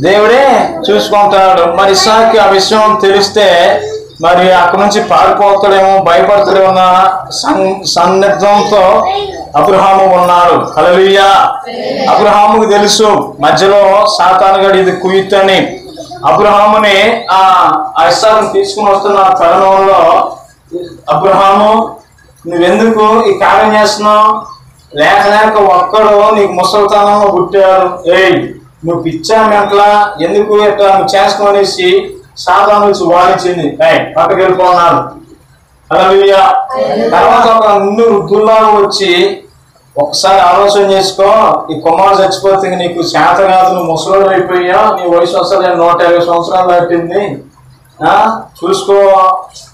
దేవుడే చూసుకుంటాడు. మరి ఇస్సాకు ఆ విషయం తెలిస్తే మరి అక్కడి నుంచి పారిపోతాడేమో, భయపడతాడేమో సన్నిధంతో అబ్రహాము ఉన్నాడు. హల్లెలూయా. అబ్రహాముకు తెలుసు మధ్యలో సాతానుగాడు ఇది కుయుత్తని. అబ్రహాముని ఆ ఇస్సాకును తీసుకుని వస్తున్న తరుణంలో అబ్రహాము నువ్వెందుకు ఈ కార్యం చేస్తున్నావు? లేక ఒక్కడు నీకు ముసలితనంలో పుట్టాడు. నువ్వు పిచ్చా మెంట్లా ఎందుకు ఇట్లా నువ్వు చేస్తున్నావు అనేసి సాతాను నుంచి వాడించింది. పక్కకి వెళ్ళిపోన్నాడు. హల్లెలూయా. తర్వాత ఒక నిన్ను వృద్ధుల్లాగా వచ్చి ఒకసారి ఆలోచన చేసుకో, ఈ కుమారుడు చచ్చిపోతే నీకు శాత కాదు, నువ్వు ముసలోడు అయిపోయా, నీ వయసు అసలు 150 సంవత్సరాలు దాటింది. చూసుకో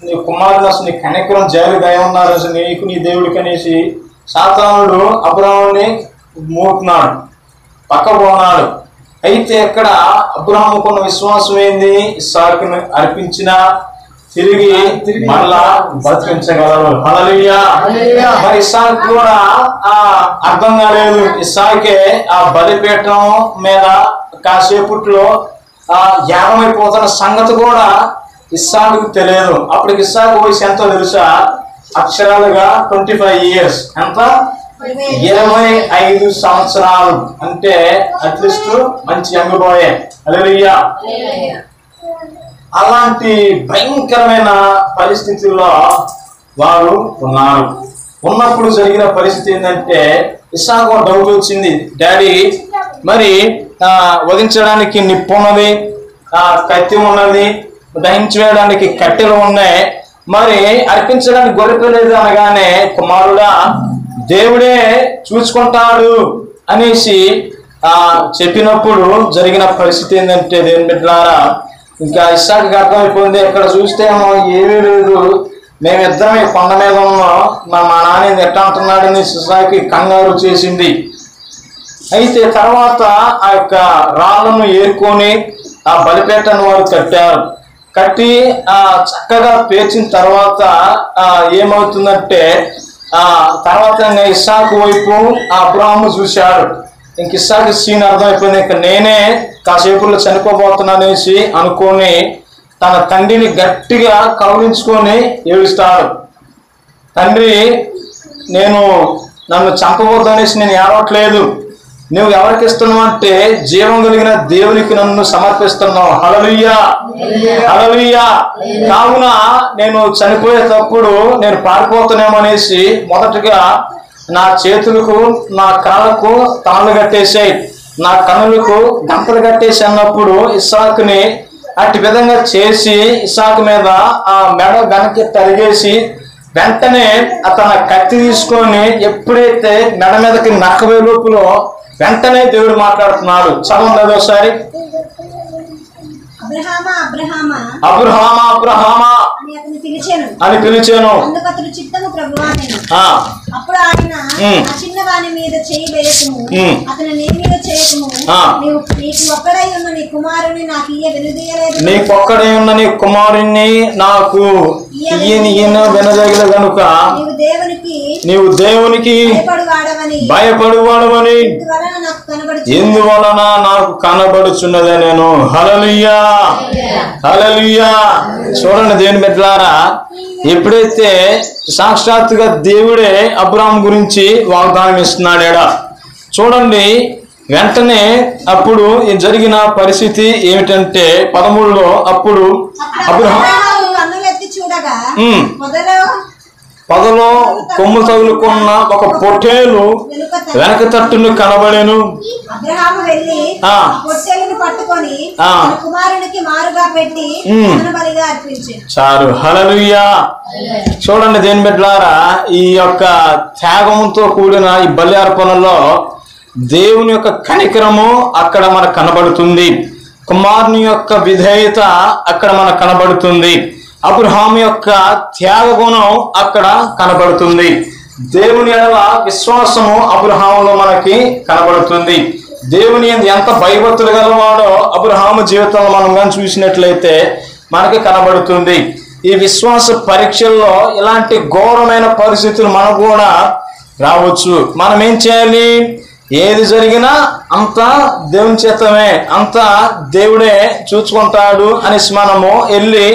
నీ కుమారుడు అసలు నీ కనికరం జాలి దయ ఉన్నారు అసలు నీకు నీ దేవుడికి అనేసి సాతానుడు అబ్రహాముని మూపుతున్నాడు, పక్క పోనాడు. అయితే ఇక్కడ అబ్రహాముకున్న విశ్వాసం ఏంది? ఇస్సాకును అర్పించిన తిరిగి మళ్ళా బతికించగలరు. హల్లెలూయా. మరి ఇస్సాకు కూడా అర్థం కాలేదు. ఇస్సాకే ఆ బలిపీఠం మీద కాసేపట్లో యాగమైపోతున్న సంగతి కూడా ఇస్సాకుకు తెలియదు. అప్పటికి ఇస్సాకు వయసు ఎంతో తెలుసా? అక్షరాలుగా 25 years. ఎంత? 25 సంవత్సరాలు. అంటే అట్లీస్ట్ మంచి యంగబోయే. హల్లెలూయా. అలాంటి భయంకరమైన పరిస్థితుల్లో వారు ఉన్నారు. ఉన్నప్పుడు జరిగిన పరిస్థితి ఏంటంటే ఇస్సాకు డౌట్ వచ్చింది. డాడీ మరి వధించడానికి నిప్పు ఉన్నది, కత్తి ఉన్నది, దహించడానికి కట్టెలు ఉన్నాయి, మరి అర్పించడానికి గొర్రెపిల్ల అనగానే కుమారుడా దేవుడే చూసుకుంటాడు అనేసి చెప్పినప్పుడు జరిగిన పరిస్థితి ఏంటంటే దేవుని బిడ్డలారా, ఇంకా ఇస్సాకుకి అర్థమైపోయింది. ఇక్కడ చూస్తే ఏమీ లేదు, మేమిద్దరం ఈ కొండ మీద ఉన్నాం, మా నాన్న ఎట్లా అంటున్నాడు అని ఇస్సాకుకి కంగారు చేసింది. అయితే తర్వాత ఆ యొక్క రాళ్ళను ఏరుకొని ఆ బలిపీఠాన్ని వారు కట్టారు. కట్టి చక్కగా పేర్చిన తర్వాత ఏమవుతుందంటే తర్వాత ఇస్సాకు వైపు అబ్రహాము చూశాడు. ఇంక ఇస్సాకు సీన్ అర్థమైపోయింది, ఇంక నేనే కాసేపులో చనిపోబోతున్నా అనేసి అనుకొని తన తండ్రిని గట్టిగా కౌలించుకొని ఏడుస్తాడు. తండ్రి నన్ను చంపబోతు అనేసి నేను ఏడవట్లేదు, నువ్వు ఎవరికి ఇస్తున్నావు అంటే జీవం కలిగిన దేవునికి నన్ను సమర్పిస్తున్నావు. హల్లెలూయా. హల్లెలూయా. కావున నేను చనిపోయేటప్పుడు నేను పారిపోతున్నామో అనేసి మొదటగా నా చేతులకు నా కాళ్ళకు తాళ్ళు కట్టేసాయి, నా కన్నులకు గంతలు కట్టేసి అన్నప్పుడు ఇస్సాకుని అట్టి విధంగా చేసి ఇస్సాకు మీద ఆ మెడ వెనక్కి తరిగేసి వెంటనే అతను కత్తి తీసుకొని ఎప్పుడైతే మెడ మీదకి నక్కవే లోపులో వెంటనే దేవుడు మాట్లాడుతున్నాడు. చదవండి ఒకసారి. అబ్రహామా అబ్రహామా అని పిలిచాను. అప్పుడు ఆయన చిన్నవాని మీద చేయి వేయకుము, అతను నీ మీద చేయకుము, నీకు ఒక్కడై ఉన్న నీ కుమారుని నాకు వెనుదీయలేదు, నీకు ఒక్కడై ఉన్న నీ కుమారుని నాకు ఈయన వినదగిన గనుక నీవు దేవునికి భయపడువాడవని ఎందువలన నాకు కనబడుచున్నదే నేను. హల్లెలూయా హల్లెలూయా. చూడండి దేవుని బిడ్డలారా, ఎప్పుడైతే సాక్షాత్తుగా దేవుడే అబ్రాహాం గురించి వాగ్దానం ఇస్తున్నాడా చూడండి. వెంటనే అప్పుడు జరిగిన పరిస్థితి ఏమిటంటే 13లో అప్పుడు అబ్రాహాం పొదలో కొమ్ము తగులుకున్న ఒక పొట్టేలు వెనక తట్టును కనబడేను. చాలు. హల్లెలూయా. చూడండి దేని బిడ్డలారా, ఈ యొక్క త్యాగంతో కూడిన ఈ బలి అర్పణలో దేవుని యొక్క కనికరము అక్కడ మనకు కనబడుతుంది. కుమారుని యొక్క విధేయత అక్కడ మనకు కనబడుతుంది. అబ్రహాము యొక్క త్యాగ గుణం అక్కడ కనబడుతుంది. దేవుని ఎడల విశ్వాసము అబ్రహాములో మనకి కనబడుతుంది. దేవుని ఎంత భయభక్తులు గలవాడో అబ్రహాము జీవితంలో మనం కానీ చూసినట్లయితే మనకి కనబడుతుంది. ఈ విశ్వాస పరీక్షల్లో ఇలాంటి ఘోరమైన పరిస్థితులు మనకు కూడా రావచ్చు. మనం ఏం చేయాలి? ఏది జరిగినా అంతా దేవుని చేతమే, అంతా దేవుడే చూసుకుంటాడు అనేసి మనము వెళ్ళి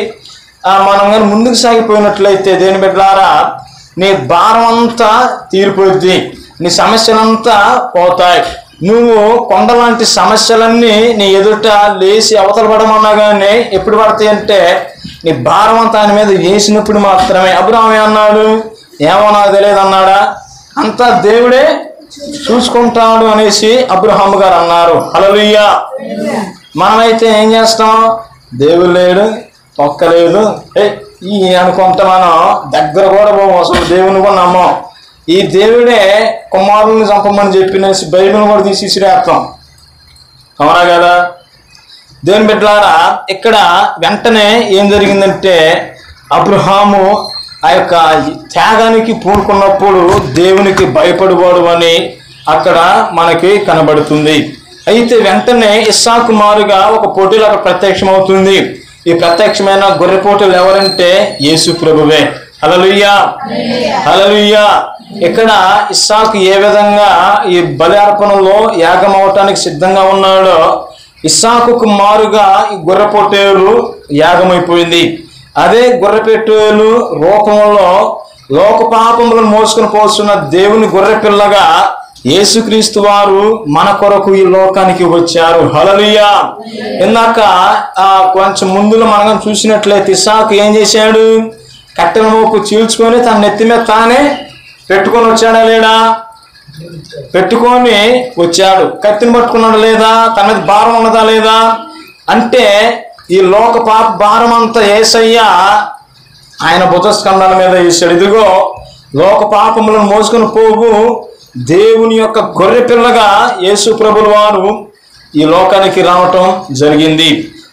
మనం కానీ ముందుకు సాగిపోయినట్లయితే దేని బిడ్డలారా, నీ భారం అంతా తీరిపోద్ది, నీ సమస్యలంతా పోతాయి. నువ్వు కొండలాంటి సమస్యలన్నీ నీ ఎదుట లేచి అవతల పడమన్నా కానీ ఎప్పుడు పడతాయి అంటే నీ భారం అంతా ఆయన మీద వేసినప్పుడు మాత్రమే. అబ్రహాము అన్నాడు, ఏమో నాకు తెలియదు అన్నాడా? అంతా దేవుడే చూసుకుంటాడు అనేసి అబ్రహాము గారు అన్నారు. హల్లెలూయా. మనమైతే ఏం చేస్తాం? దేవుడు లేడు, తొక్కలేదు ఈ అనుకుంటా మనం దగ్గర కూడా పోము, అసలు దేవుని కూడా నమ్మం. ఈ దేవుడే కుమారుని చంపమని చెప్పినేసి బైబిల్ కూడా తీసిరేస్తాం. అవునా కదా? దేవుని బిడ్డలారా, ఇక్కడ వెంటనే ఏం జరిగిందంటే అబ్రహాము ఆ యొక్క త్యాగానికి పూనుకున్నప్పుడు దేవునికి భయపడువాడు అని అక్కడ మనకి కనబడుతుంది. అయితే వెంటనే ఇస్సాకు మారుగా ఒక పోటీలు అక్కడ ప్రత్యక్షమవుతుంది. ఈ ప్రత్యక్షమైన గొర్రె పోటీలు ఎవరంటే యేసు ప్రభువే. హల్లెలూయా హల్లెలూయా. ఇక్కడ ఇస్సాకు ఏ విధంగా ఈ బలి అర్పణలో యాగం అవటానికి సిద్ధంగా ఉన్నాడో ఇస్సాకు మారుగా ఈ గొర్రె పొట్టేలు యాగమైపోయింది. అదే గొర్రె పెట్టేలు రూపంలో లోక పాపములను మోసుకొని పోస్తున్న దేవుని గొర్రె పిల్లగా యేసుక్రీస్తు వారు మన కొరకు ఈ లోకానికి వచ్చారు. హల్లెలూయా. ఇందాక కొంచెం ముందులో మనం చూసినట్లయితే ఇస్సాకు ఏం చేశాడు? కట్టెల మోపు చీల్చుకొని తన నెత్తి మీద తానే పెట్టుకొని వచ్చాడా లేడా? పెట్టుకొని వచ్చాడు. కత్తిని పట్టుకున్నాడు లేదా? తన మీద భారం ఉన్నదా లేదా? అంటే ఈ లోక పాప భారం అంతా యేసయ్య ఆయన భుజస్కంధాల మీద వేసాడు. ఇదిగో లోక పాపములను మోసుకొని పోగు దేవుని యొక్క గొర్రె పిల్లగా యేసు ప్రభుల వారు ఈ లోకానికి రావటం జరిగింది.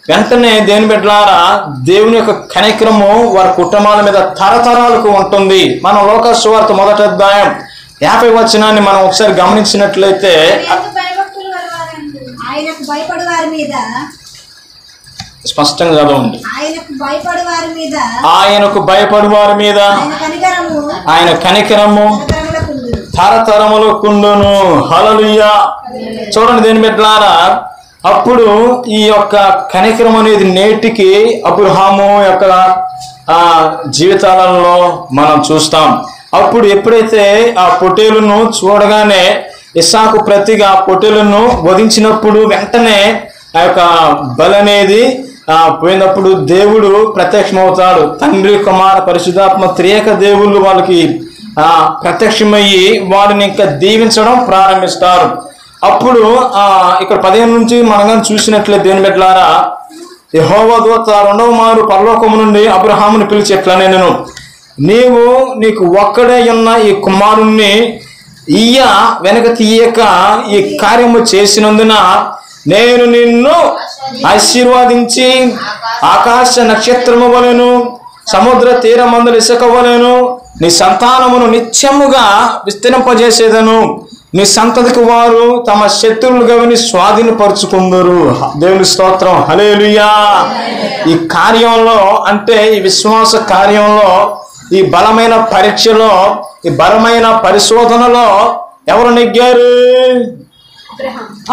వెంటనే దేని బిడ్డలారా, దేవుని యొక్క కనికరము వారి కుటుంబాల మీద తరతరాలకు ఉంటుంది. మనం లోక సువార్త 1వ అధ్యాయం 50వ వచనాన్ని మనం ఒకసారి గమనించినట్లయితే ఆయనకు భయపడు వారి మీద స్పష్టంగా చదవండి. ఆయనకు భయపడు వారి మీద ఆయన కనికరము తరతరములకుండును. హల్లెలూయా. చూడండి దేని బిడ్డలారా, అప్పుడు ఈ యొక్క కనికరం అనేది నేటికి అబ్రహాము యొక్క జీవితాలలో మనం చూస్తాం. అప్పుడు ఎప్పుడైతే ఆ పొట్టేలును చూడగానే ఇస్సాకు ప్రతిగా పొట్టేలును వధించినప్పుడు వెంటనే ఆ యొక్క బలి అనేది పోయినప్పుడు దేవుడు ప్రత్యక్షమవుతాడు. తండ్రి కుమార పరిశుద్ధాత్మ త్రియేక దేవుళ్ళు వాళ్ళకి ప్రత్యక్షమయ్యి వారిని ఇంకా దీవించడం ప్రారంభిస్తారు. అప్పుడు ఇక్కడ 15 నుంచి మనం చూసినట్లయితే దేని బిడ్డలారా, యెహోవా దూత 2వ మారు పరలోకము నుండి అబ్రహాముని పిలిచి ఎట్లనే నేను నీకు ఒక్కడే ఉన్న ఈ కుమారుణ్ణి వెనక తీయక ఈ కార్యము చేసినందున నేను నిన్ను ఆశీర్వాదించి ఆకాశ నక్షత్రము వలెను సముద్ర తీరమందుల ఇసుక వలెను నీ సంతానమును నిత్యముగా విస్తరింపజేసేదను. నీ సంతతికి వారు తమ శత్రువులుగా విని స్వాధీనపరుచుకుందరు. దేవుని స్తోత్రం, హల్లెలూయా. ఈ కార్యంలో అంటే ఈ విశ్వాస కార్యంలో, ఈ బలమైన పరీక్షలో, ఈ బలమైన పరిశోధనలో ఎవరు నెగ్గారు?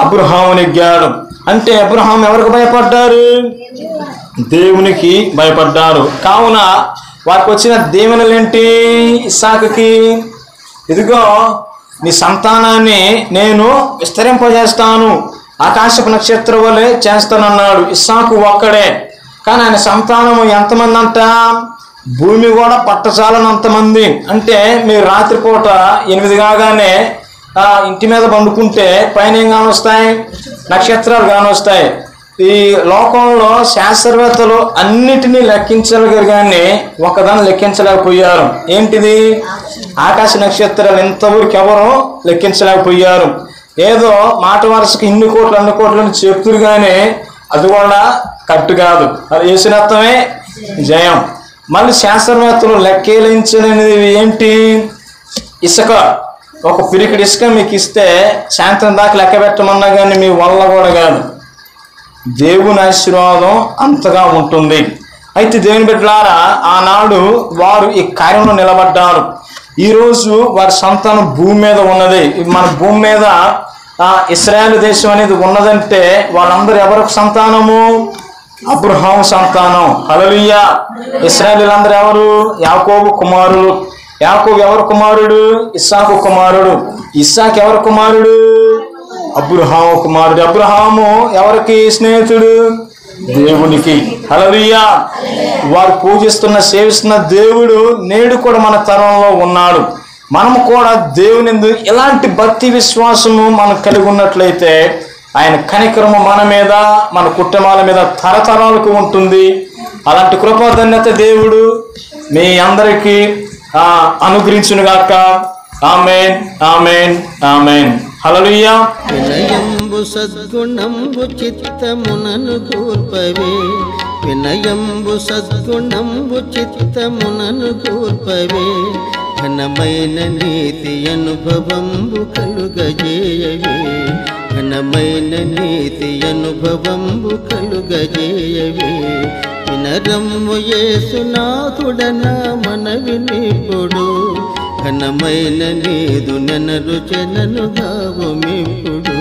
అబ్రహాము నెగ్గాడు. అంటే అబ్రహాం ఎవరికి భయపడ్డారు? దేవునికి భయపడ్డారు. కావున వారికి వచ్చిన దీవెనలేంటి? ఇస్సాకుకి, ఇదిగో నీ సంతానాన్ని నేను విస్తరింపజేస్తాను, ఆకాశపు నక్షత్రం వలె చేస్తానన్నాడు. ఇస్సాకు ఒక్కడే, కానీ ఆయన సంతానము ఎంతమంది అంట? భూమి కూడా పట్టచాలనంతమంది. అంటే మీరు రాత్రిపూట 8 కాగానే ఇంటి మీద పండుకుంటే పైన ఏం కానొస్తాయి? నక్షత్రాలు కానొస్తాయి. ఈ లోకంలో శాస్త్రవేత్తలు అన్నిటినీ లెక్కించగలిగారు, కానీ ఒకదాన్ని లెక్కించలేకపోయారు. ఏంటిది? ఆకాశ నక్షత్రాలు ఇంతవరకు ఎవరు లెక్కించలేకపోయారు. ఏదో మాట వరుసకు ఇన్ని కోట్లు అన్ని కోట్లు అని చెప్తురు, కానీ అది కూడా కట్టు కాదు. అది యేసురత్నమే జయం. మళ్ళీ శాస్త్రవేత్తలు లెక్కించలేనిది ఏంటి? ఇసుక. ఒక పిరికిడి ఇసుక మీకు ఇస్తే సాయంత్రం దాకా లెక్క పెట్టమన్నా కానీ మీ వల్ల కూడా కాదు. దేవుని ఆశీర్వాదం అంతగా ఉంటుంది. అయితే దేవుని బిడ్డలారా, ఆనాడు వారు ఈ కార్యంలో నిలబడ్డారు. ఈరోజు వారి సంతానం భూమి మీద ఉన్నది. మన భూమి మీద ఇశ్రాయేలు దేశం అనేది ఉన్నదంటే వాళ్ళందరూ ఎవరికి సంతానము? అబ్రహాము సంతానం. హల్లెలూయా. ఇశ్రాయేలీలందరూ ఎవరు? యాకోబు కుమారులు. యాకోబు ఎవరు కుమారుడు? ఇస్సాకు కుమారుడు. ఇస్సాకు ఎవరు కుమారుడు? అబ్రహాము కుమారుడు. అబ్రహాము ఎవరికి స్నేహితుడు? దేవునికి. హల్లెలూయా. వారు పూజిస్తున్న సేవిస్తున్న దేవుడు నేడు కూడా మన తరంలో ఉన్నాడు. మనము కూడా దేవుని ఇలాంటి భక్తి విశ్వాసము మనం కలిగి ఉన్నట్లయితే ఆయన కనికరము మన మీద, మన కుటుంబాల మీద తరతరాలకు ఉంటుంది. అలాంటి కృపాధన్యత దేవుడు మీ అందరికీ అనుగ్రహించునుగాక. ఆమేన్, ఆమేన్, ఆమేన్. హల్లెలూయా. వినయంబు సద్గుణంబు చిత్తమునను కూర్పవే, వినయంబు సద్గుణంబు చిత్తమునను కూర్పవే, ఘనమైన నీతి అనుభవంబు కలుగజేయవే, ఘనమైన నీతి అనుభవంబు కలుగజేయవే. వినరమ్ము యేసునాథుడన మనవి నిప్పుడు, ఘనమైన నీదు నెనరుచెనను గావుమిప్పుడు,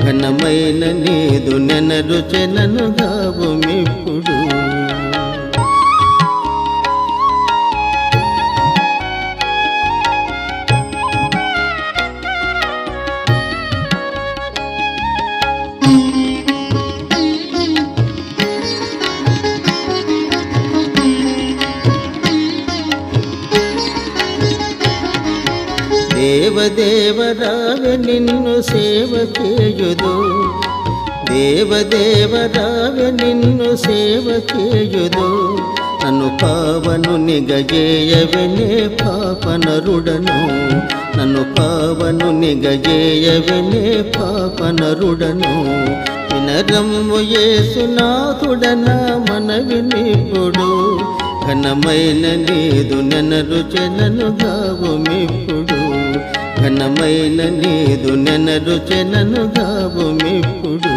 ఘనమైన నీదు నెనరుచెనను గావుమిప్పుడు. దేవదేవరావె నిన్ను సేవ చేయుదు, దేవదేవరావె నిన్ను సేవ చేయుదు, నన్ను పావనుని గజేయవెనే పాపనరుడను, నన్ను పావనుని గజేయవెనే పాపనరుడను. వినరమ్ము యేసునాథుడన మనవి నిప్పుడు, ఘనమైన నీదు నెనరుచెనను గావుమిప్పుడు, ఘనమైన నీదు నెనరుచెనను గావుమిప్పుడు.